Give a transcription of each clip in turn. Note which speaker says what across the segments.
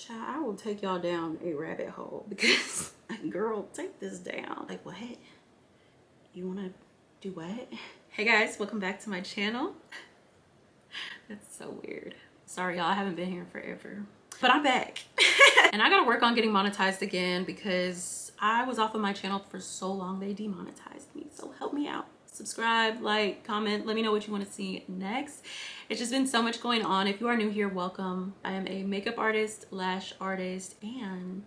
Speaker 1: Child, I will take y'all down a rabbit hole because, girl, take this down. Like, what? You wanna do what? Hey guys, welcome back to my channel. That's so weird. Sorry y'all, I haven't been here forever, but I'm back. And I gotta work on getting monetized again because I was off of my channel for so long they demonetized me. So help me out. Subscribe, like, comment, let me know what you want to see next. It's just been so much going on. If you are new here, welcome. I am a makeup artist, lash artist, and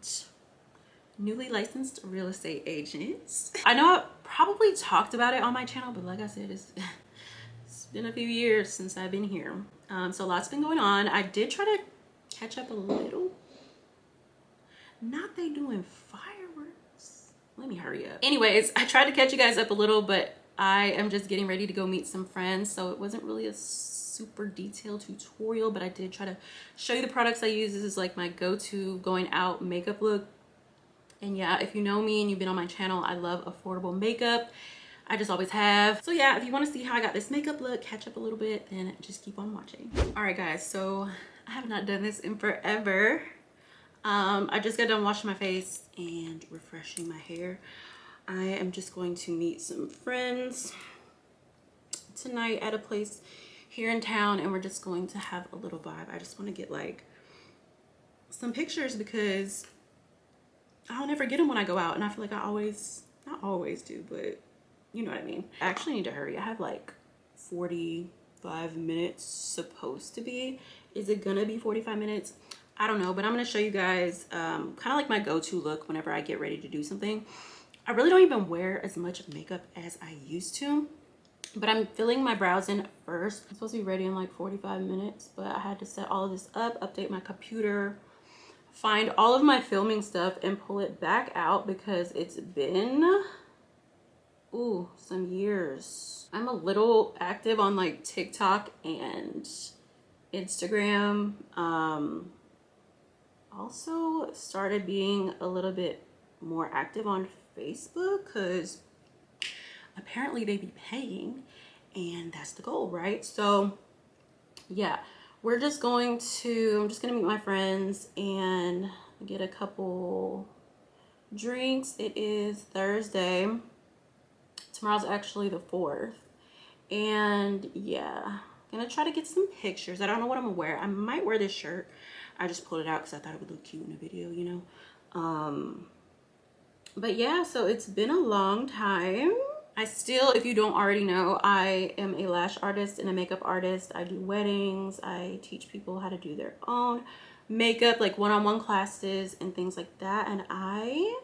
Speaker 1: newly licensed real estate agent. I know I probably talked about it on my channel, but like I said, it's been a few years since I've been here. So lots been going on. I did try to catch up a little. Not they doing fireworks. Let me hurry up. Anyways, I tried to catch you guys up a little, but I am just getting ready to go meet some friends. So it wasn't really a super detailed tutorial, but I did try to show you the products I use. This is like my go-to going out makeup look. And yeah, if you know me and you've been on my channel, I love affordable makeup. I just always have. So yeah, if you want to see how I got this makeup look, catch up a little bit, then just keep on watching. All right guys, so I have not done this in forever. I just got done washing my face and refreshing my hair. I am just going to meet some friends tonight at a place here in town, and we're just going to have a little vibe. I just want to get like some pictures because I'll never get them when I go out, and I feel like I always, not always do, but you know what I mean. I actually need to hurry. I have like 45 minutes supposed to be. Is it gonna be 45 minutes? I don't know, but I'm gonna show you guys kind of like my go-to look whenever I get ready to do something. I really don't even wear as much makeup as I used to, but I'm filling my brows in first. I'm supposed to be ready in like 45 minutes, but I had to set all of this up, update my computer, find all of my filming stuff, and pull it back out because it's been, ooh, some years. I'm a little active on like TikTok and Instagram. Also started being a little bit more active on Facebook because apparently they be paying, and that's the goal, right? So yeah, we're just going to, I'm just gonna meet my friends and get a couple drinks. It is Thursday. Tomorrow's actually the 4th. And yeah, gonna try to get some pictures. I don't know what I'm gonna wear. I might wear this shirt. I just pulled it out because I thought it would look cute in a video, you know. But yeah, so it's been a long time. I still, if you don't already know, I am a lash artist and a makeup artist. I do weddings. I teach people how to do their own makeup, like one-on-one classes and things like that. And I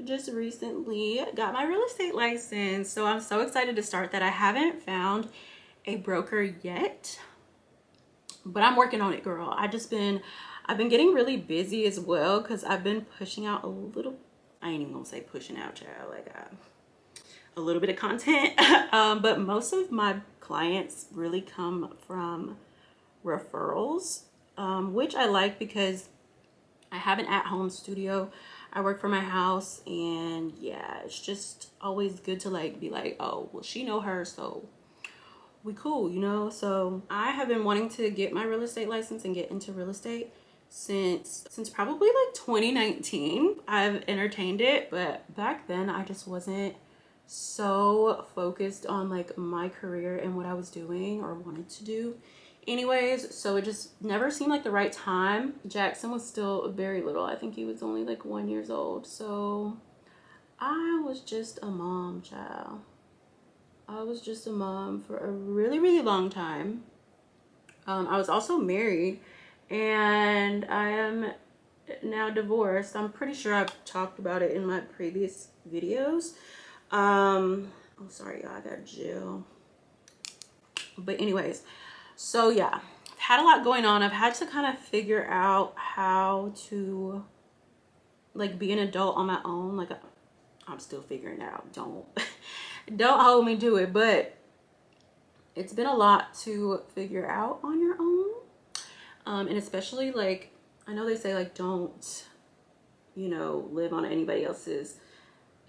Speaker 1: just recently got my real estate license. So I'm so excited to start that. I haven't found a broker yet, but I'm working on it, girl. I've been getting really busy as well because I've been pushing out a little, I ain't even gonna say pushing out, child, like a little bit of content. But most of my clients really come from referrals, which I like because I have an at-home studio. I work for my house, and yeah, it's just always good to like be like, oh, well, she know her, so we cool, you know? So I have been wanting to get my real estate license and get into real estate since probably like 2019. I've entertained it, but back then I just wasn't so focused on like my career and what I was doing or wanted to do anyways, so it just never seemed like the right time. Jackson was still very little. I think he was only like 1 year old, so I was just a mom, child. I was just a mom for a really, really long time. I was also married, and I am now divorced. I'm pretty sure I've talked about it in my previous videos. Oh, sorry, y'all, I got gel. But anyways, so yeah, I've had a lot going on. I've had to kind of figure out how to like be an adult on my own. Like I'm still figuring it out. Don't hold me to it, but it's been a lot to figure out on your own. And especially like, I know they say like, don't, you know, live on anybody else's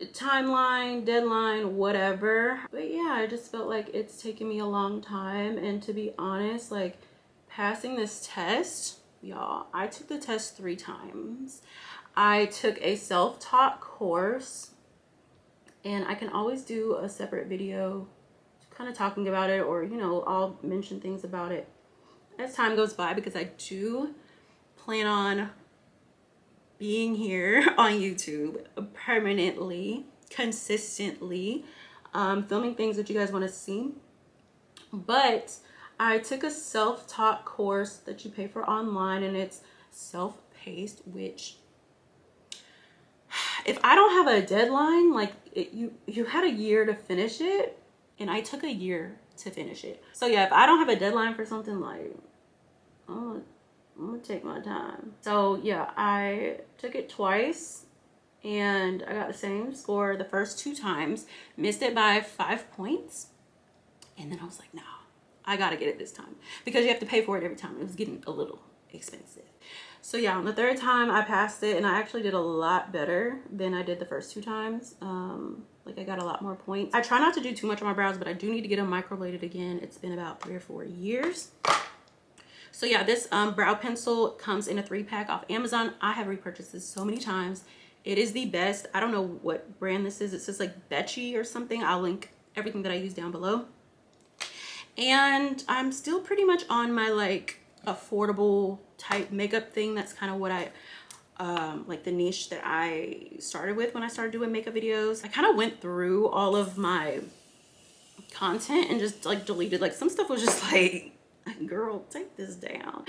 Speaker 1: timeline, deadline, whatever. But yeah, I just felt like it's taken me a long time, and to be honest, like passing this test y'all. I took the test 3 times. I took a self-taught course, and I can always do a separate video kind of talking about it, or you know, I'll mention things about it as time goes by, because I do plan on being here on YouTube permanently, consistently, filming things that you guys want to see. But I took a self-taught course that you pay for online, and it's self-paced, which if I don't have a deadline, like you had a year to finish it, and I took a year to finish it. So yeah, if I don't have a deadline for something, like I'm gonna take my time. So yeah, I took it twice and I got the same score the first 2 times, missed it by 5 points. And then I was like, no, I gotta get it this time, because you have to pay for it every time. It was getting a little expensive. So yeah, on the 3rd time I passed it, and I actually did a lot better than I did the first 2 times. Like I got a lot more points. I try not to do too much on my brows, but I do need to get them microbladed again. It's been about 3 or 4 years. So yeah, this brow pencil comes in a 3-pack off Amazon. I have repurchased this so many times. It is the best. I don't know what brand this is. It says like Betchy or something. I'll link everything that I use down below. And I'm still pretty much on my like affordable type makeup thing. That's kind of what I like, the niche that I started with when I started doing makeup videos. I kind of went through all of my content and just like deleted, like some stuff was just like, girl, take this down.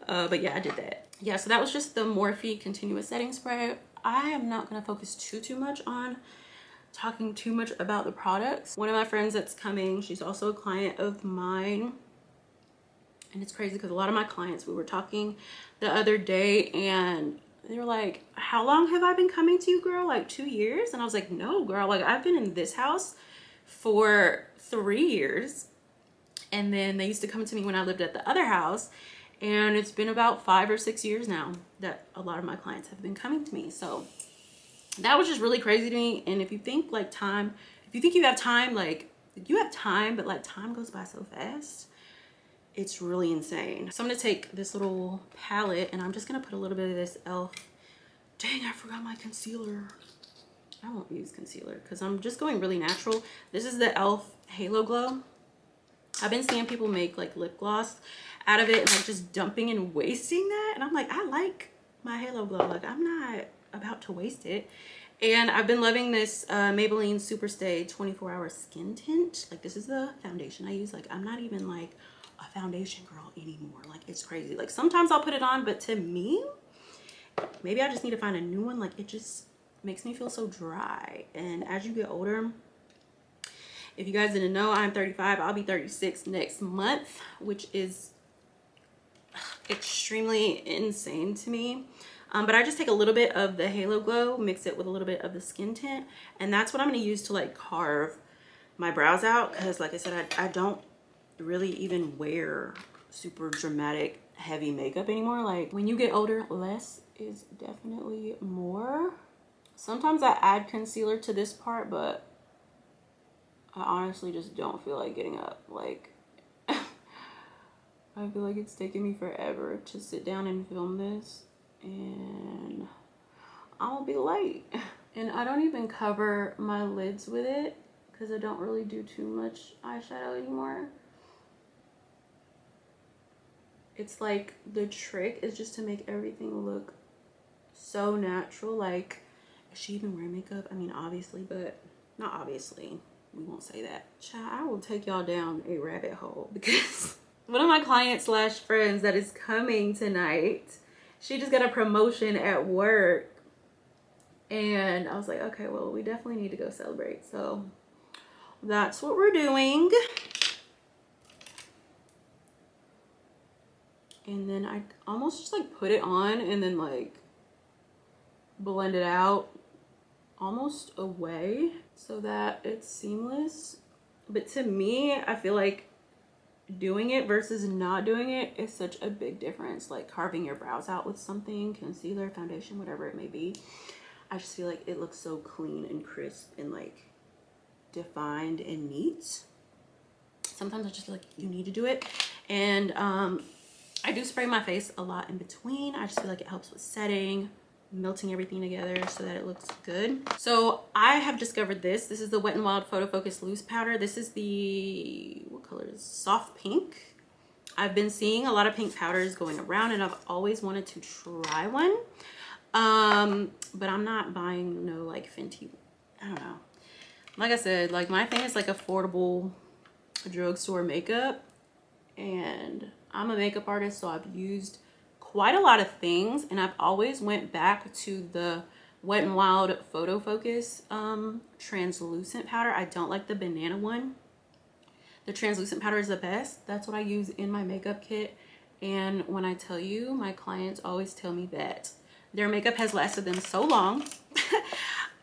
Speaker 1: But yeah, I did that. Yeah, so that was just the Morphe continuous setting spray. I am not going to focus too much on talking too much about the products. One of my friends that's coming, she's also a client of mine, and it's crazy because a lot of my clients, we were talking the other day and they were like, how long have I been coming to you, girl? Like 2 years? And I was like, no, girl, like I've been in this house for 3 years. And then they used to come to me when I lived at the other house, and it's been about 5 or 6 years now that a lot of my clients have been coming to me. So that was just really crazy to me. And if you think like time, if you think you have time, like you have time, but like time goes by so fast, it's really insane. So I'm gonna take this little palette and I'm just gonna put a little bit of this e.l.f. Dang, I forgot my concealer. I won't use concealer because I'm just going really natural. This is the e.l.f. Halo Glow. I've been seeing people make like lip gloss out of it and like just dumping and wasting that. And I'm like, I like my Halo Glow. Like I'm not about to waste it. And I've been loving this Maybelline Superstay 24-hour skin tint. Like this is the foundation I use. Like I'm not even like a foundation girl anymore. Like it's crazy. Like sometimes I'll put it on, but to me, maybe I just need to find a new one. Like it just makes me feel so dry. And as you get older, if you guys didn't know, I'm 35. I'll be 36 next month, which is extremely insane to me. But I just take a little bit of the Halo Glow, mix it with a little bit of the skin tint, and that's what I'm going to use to like carve my brows out, because like I said, I don't really even wear super dramatic heavy makeup anymore. Like when you get older, less is definitely more. Sometimes I add concealer to this part, but I honestly just don't feel like getting up. Like I feel like it's taking me forever to sit down and film this, and I'll be late. And I don't even cover my lids with it because I don't really do too much eyeshadow anymore. It's like the trick is just to make everything look so natural. Like, is she even wearing makeup? I mean, obviously, but not obviously. We won't say that. Child, I will take y'all down a rabbit hole because one of my clients slash friends that is coming tonight, she just got a promotion at work. And I was like, okay, well, we definitely need to go celebrate. So that's what we're doing. And then I almost just like put it on and then like blend it out almost away so that it's seamless. But to me, I feel like doing it versus not doing it is such a big difference. Like carving your brows out with something, concealer, foundation, whatever it may be, I just feel like it looks so clean and crisp and like defined and neat. Sometimes I just feel like you need to do it. And I do spray my face a lot in between. I just feel like it helps with setting, melting everything together so that it looks good. So I have discovered this. This is the Wet n Wild Photo Focus Loose Powder. This is the, what color is this? Soft pink. I've been seeing a lot of pink powders going around and I've always wanted to try one. But I'm not buying no like Fenty, I don't know. Like I said, like my thing is like affordable drugstore makeup, and I'm a makeup artist, so I've used quite a lot of things, and I've always went back to the Wet n Wild Photo Focus translucent powder. I don't like the banana one. The translucent powder is the best. That's what I use in my makeup kit. And when I tell you, my clients always tell me that their makeup has lasted them so long.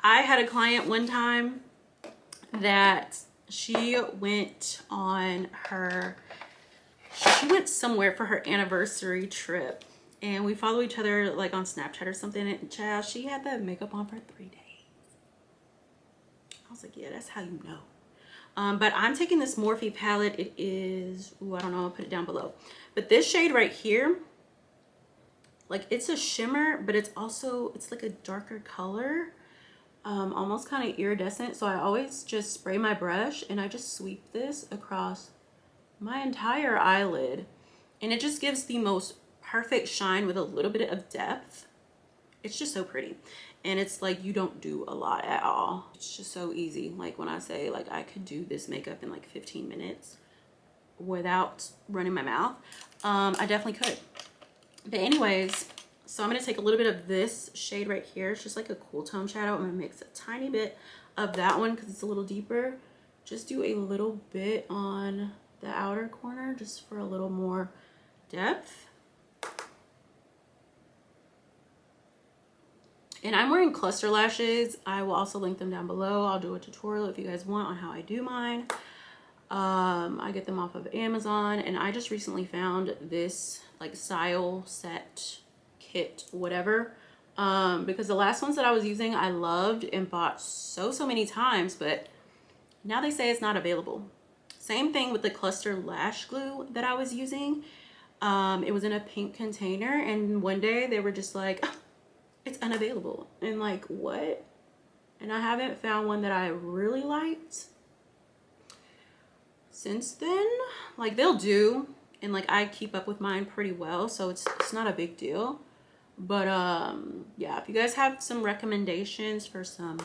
Speaker 1: I had a client one time that she went somewhere for her anniversary trip, and we follow each other like on Snapchat or something, and child, she had that makeup on for 3 days. I was like, yeah, that's how you know. But I'm taking this Morphe palette. It is, ooh, I don't know, I'll put it down below. But this shade right here, like it's a shimmer, but it's also, it's like a darker color, almost kind of iridescent. So I always just spray my brush and I just sweep this across my entire eyelid. And it just gives the most perfect shine with a little bit of depth. It's just so pretty. And it's like you don't do a lot at all. It's just so easy. Like when I say like I could do this makeup in like 15 minutes without running my mouth, I definitely could. But anyways, so I'm gonna take a little bit of this shade right here. It's just like a cool tone shadow. I'm gonna mix a tiny bit of that one because it's a little deeper. Just do a little bit on the outer corner just for a little more depth. And I'm wearing cluster lashes. I will also link them down below. I'll do a tutorial if you guys want on how I do mine. I get them off of Amazon, and I just recently found this like style set kit, whatever. Because the last ones that I was using, I loved and bought so many times, but now they say it's not available. Same thing with the cluster lash glue that I was using. It was in a pink container, and one day they were just like, it's unavailable. And like, what? And I haven't found one that I really liked since then. Like they'll do, and like I keep up with mine pretty well, so it's not a big deal. But yeah, if you guys have some recommendations for some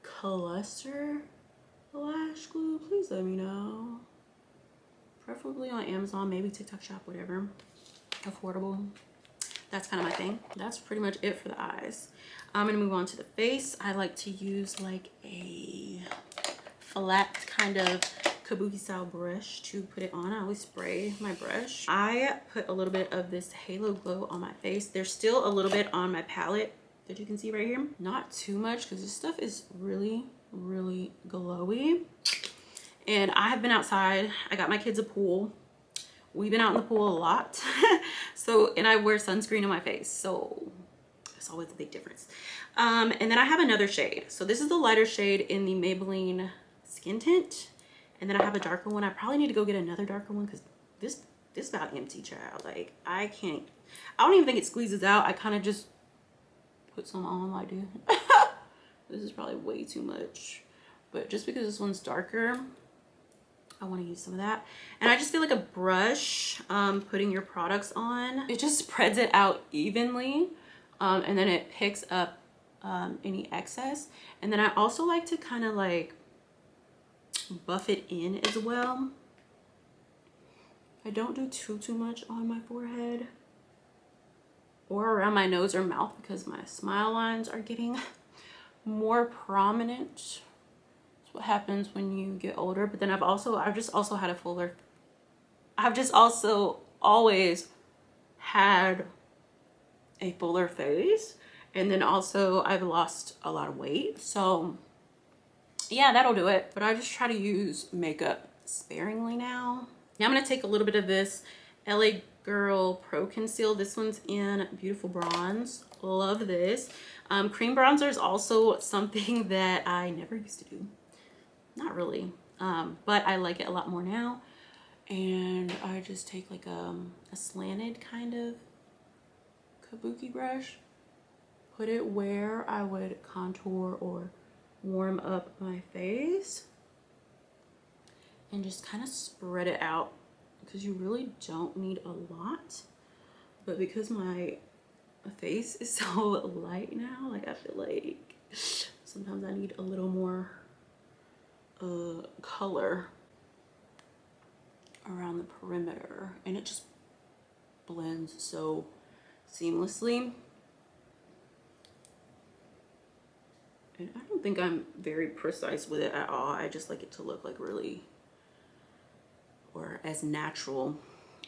Speaker 1: cluster lash glue, please let me know. Preferably on Amazon, maybe TikTok shop, whatever. Affordable. That's kind of my thing. That's pretty much it for the eyes. I'm gonna move on to the face. I like to use like a flat kind of kabuki style brush to put it on. I always spray my brush. I put a little bit of this Halo Glow on my face. There's still a little bit on my palette that you can see right here. Not too much because this stuff is really glowy. And I have been outside. I got my kids a pool. We've been out in the pool a lot. So, and I wear sunscreen on my face. So it's always a big difference. And then I have another shade. So this is the lighter shade in the Maybelline Skin Tint. And then I have a darker one. I probably need to go get another darker one because this about empty, child. Like I don't even think it squeezes out. I kind of just put some on like this. This is probably way too much. But just because this one's darker, I want to use some of that. And I just feel like a brush putting your products on, it just spreads it out evenly, and then it picks up any excess. And then I also like to kind of like buff it in as well. I don't do too much on my forehead or around my nose or mouth because my smile lines are getting more prominent. What happens when you get older. But then I've just also had a fuller, I've just also always had a fuller face, and then also I've lost a lot of weight, so yeah, that'll do it. But I just try to use makeup sparingly now. I'm gonna take a little bit of this LA Girl Pro Conceal. This one's in Beautiful Bronze. Love this. Cream bronzer is also something that I never used to do. Not really, but I like it a lot more now. And I just take like a slanted kind of kabuki brush, put it where I would contour or warm up my face, and just kind of spread it out, because you really don't need a lot. But because my face is so light now, like I feel like sometimes I need a little more color around the perimeter, and it just blends so seamlessly. And I don't think I'm very precise with it at all. I just like it to look like really, or as natural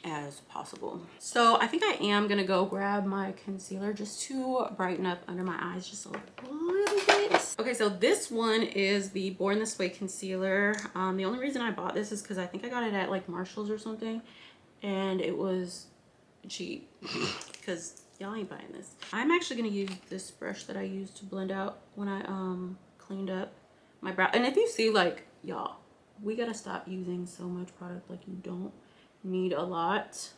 Speaker 1: as possible. So I think I am gonna go grab my concealer just to brighten up under my eyes just a little bit. Okay, so this one is the Born This Way concealer. The only reason I bought this is because I think I got it at like Marshall's or something, and it was cheap because y'all ain't buying this. I'm actually gonna use this brush that I used to blend out when I cleaned up my brow. And if you see, like, y'all, we gotta stop using so much product. Like, you don't need a lot.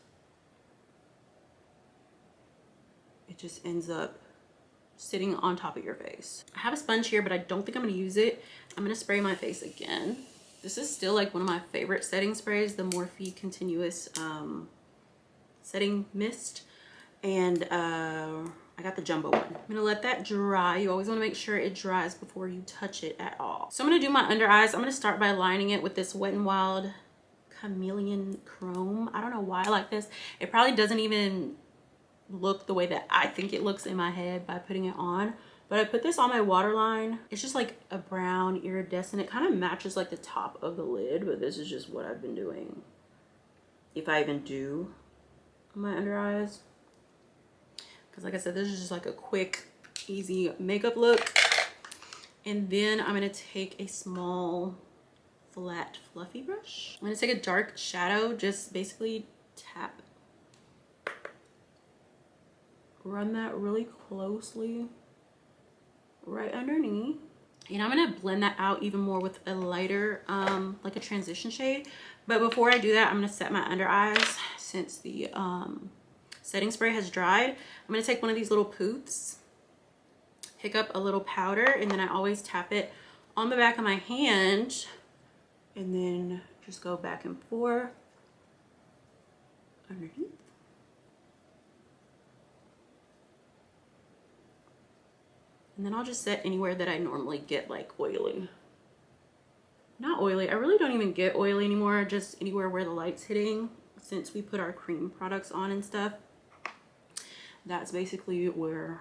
Speaker 1: It just ends up sitting on top of your face. I have a sponge here, but I don't think I'm gonna use it. I'm gonna spray my face again. This is still like one of my favorite setting sprays, the Morphe Continuous Setting Mist. And I got the jumbo one. I'm gonna let that dry. You always wanna make sure it dries before you touch it at all. So I'm gonna do my under eyes. I'm gonna start by lining it with this Wet n Wild Chameleon Chrome. I don't know why I like this. It probably doesn't even look the way that I think it looks in my head by putting it on. But I put this on my waterline. It's just like a brown iridescent. It kind of matches like the top of the lid, but this is just what I've been doing, if I even do my under eyes. Because like I said, this is just like a quick, easy makeup look. And then I'm gonna take a small, flat, fluffy brush. I'm gonna take a dark shadow, just basically tap, run that really closely right underneath. And I'm gonna blend that out even more with a lighter, like a transition shade. But before I do that, I'm gonna set my under eyes. Since the setting spray has dried, I'm gonna take one of these little poofs, pick up a little powder, and then I always tap it on the back of my hand, and then just go back and forth underneath. And then I'll just set anywhere that I normally get like oily. Not oily, I really don't even get oily anymore, just anywhere where the light's hitting. Since we put our cream products on and stuff, that's basically where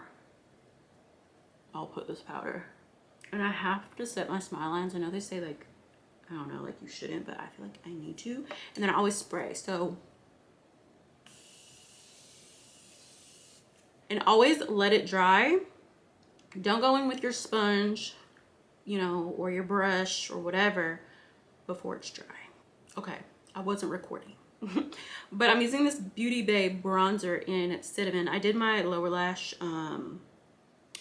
Speaker 1: I'll put this powder. And I have to set my smile lines. I know they say like, I don't know, like you shouldn't, but I feel like I need to. And then I always spray. So, and always let it dry. Don't go in with your sponge, you know, or your brush or whatever before it's dry. Okay, I wasn't recording. But I'm using this Beauty Bay bronzer in Cinnamon. I did my lower lash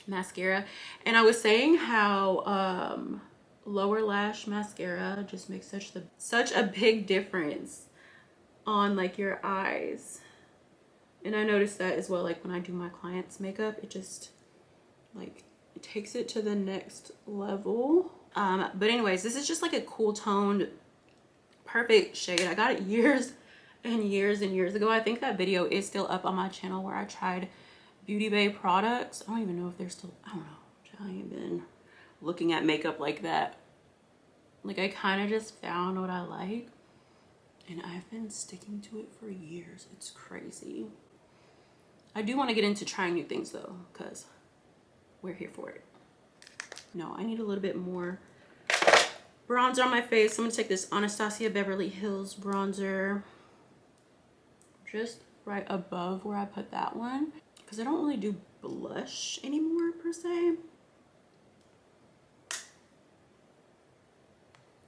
Speaker 1: mascara, and I was saying how lower lash mascara just makes such a big difference on like your eyes. And I noticed that as well, like when I do my clients' makeup, it just like it takes it to the next level. But anyways, this is just like a cool toned, perfect shade. I got it years and years and years ago. I think that video is still up on my channel where I tried Beauty Bay products. I don't even know if they're still, I don't know. I ain't been looking at makeup like that. Like I kind of just found what I like, and I've been sticking to it for years. It's crazy. I do want to get into trying new things though, because we're here for it. No, I need a little bit more bronzer on my face. I'm gonna take this Anastasia Beverly Hills bronzer just right above where I put that one, because I don't really do blush anymore per se.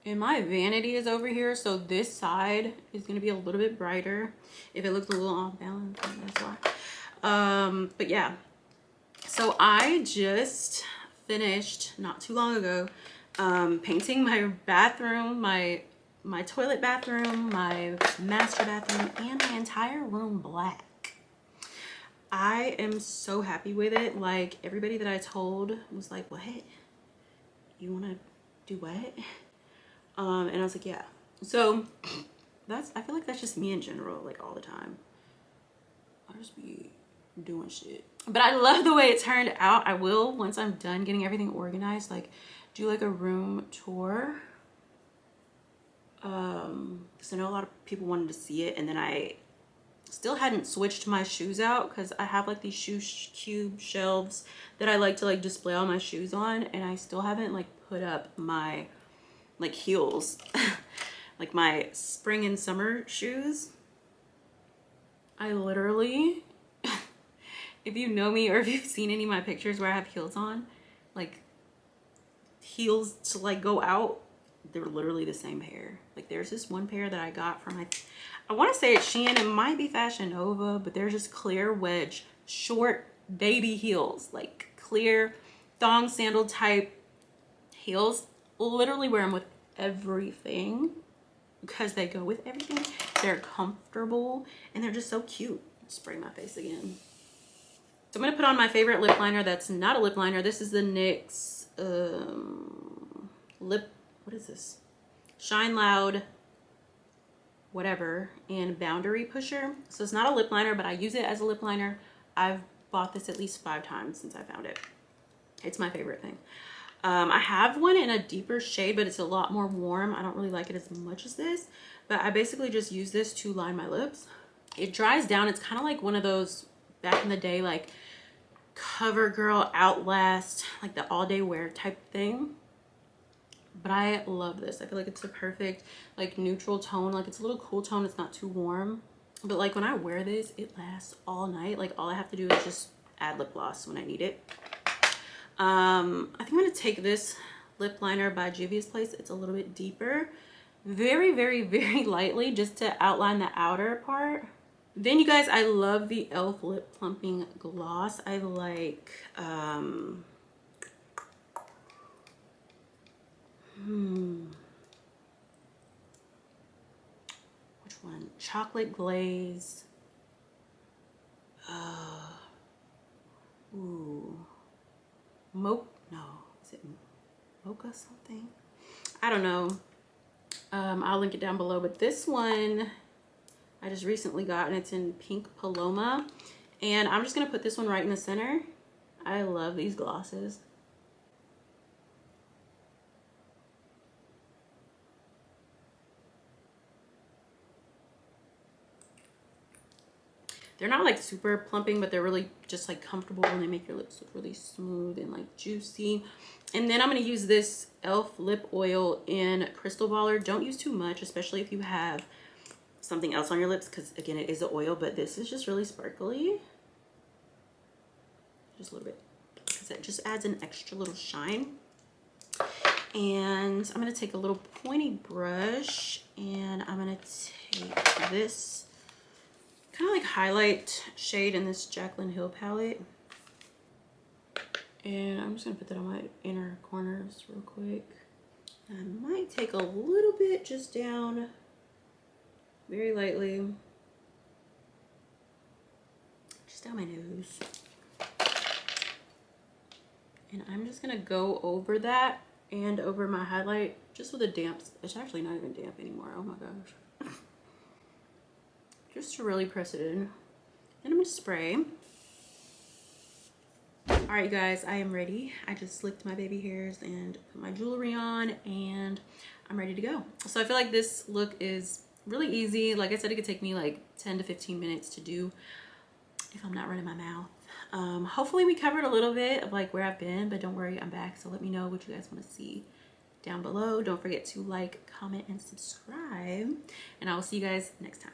Speaker 1: And my vanity is over here, so this side is gonna be a little bit brighter. If it looks a little off balance, that's why. But yeah, so I just finished not too long ago painting my bathroom, my my toilet bathroom, my master bathroom, and my entire room black. I am so happy with it. Like, everybody that I told was like, what? You want to do what? And I was like, yeah. So I feel like that's just me in general, like all the time. I just be doing shit. But I love the way it turned out. I will, once I'm done getting everything organized, like do like a room tour. Because I know a lot of people wanted to see it, and then I still hadn't switched my shoes out because I have like these shoe cube shelves that I like to like display all my shoes on, and I still haven't like put up my like heels like my spring and summer shoes. I literally if you know me or if you've seen any of my pictures where I have heels on, like heels to like go out, they're literally the same pair. Like there's this one pair that I got from I want to say it's Shein, it might be Fashion Nova, but they're just clear wedge short baby heels, like clear thong sandal type heels. Literally wear them with everything because they go with everything. They're comfortable and they're just so cute. Spray my face again. So I'm gonna put on my favorite lip liner that's not a lip liner. This is the NYX lip, what is this? Shine Loud whatever and Boundary Pusher. So it's not a lip liner, but I use it as a lip liner. I've bought this at least 5 times since I found it. It's my favorite thing. I have one in a deeper shade, but it's a lot more warm. I don't really like it as much as this, but I basically just use this to line my lips. It dries down. It's kind of like one of those back in the day, like CoverGirl, Outlast, like the all day wear type thing. But I love this. I feel like it's the perfect like neutral tone. Like it's a little cool tone. It's not too warm, but like when I wear this, it lasts all night. Like all I have to do is just add lip gloss when I need it. I think I'm gonna take this lip liner by Juvia's Place. It's a little bit deeper, very, very, very lightly, just to outline the outer part. Then you guys, I love the e.l.f. lip plumping gloss. I like which one? Chocolate Glaze. Is it mocha something? I don't know. I'll link it down below, but this one I just recently got, and it's in Pink Paloma, and I'm just gonna put this one right in the center. I love these glosses. They're not like super plumping, but they're really just like comfortable, and they make your lips look really smooth and like juicy. And then I'm gonna use this e.l.f. lip oil in Crystal Baller. Don't use too much, especially if you have something else on your lips, because again, it is an oil, but this is just really sparkly. Just a little bit, because it just adds an extra little shine. And I'm gonna take a little pointy brush, and I'm gonna take this kind of like highlight shade in this Jaclyn Hill palette, and I'm just gonna put that on my inner corners real quick. I might take a little bit just down very lightly, just down my nose, and I'm just gonna go over that and over my highlight just with a damp, it's actually not even damp anymore, oh my gosh, just to really press it in. And I'm gonna spray. All right, you guys, I am ready. I just slicked my baby hairs and put my jewelry on, and I'm ready to go. So I feel like this look is really easy. Like I said, it could take me like 10 to 15 minutes to do if I'm not running my mouth. Hopefully we covered a little bit of like where I've been, but don't worry, I'm back. So let me know what you guys want to see down below. Don't forget to like, comment, and subscribe, and I will see you guys next time.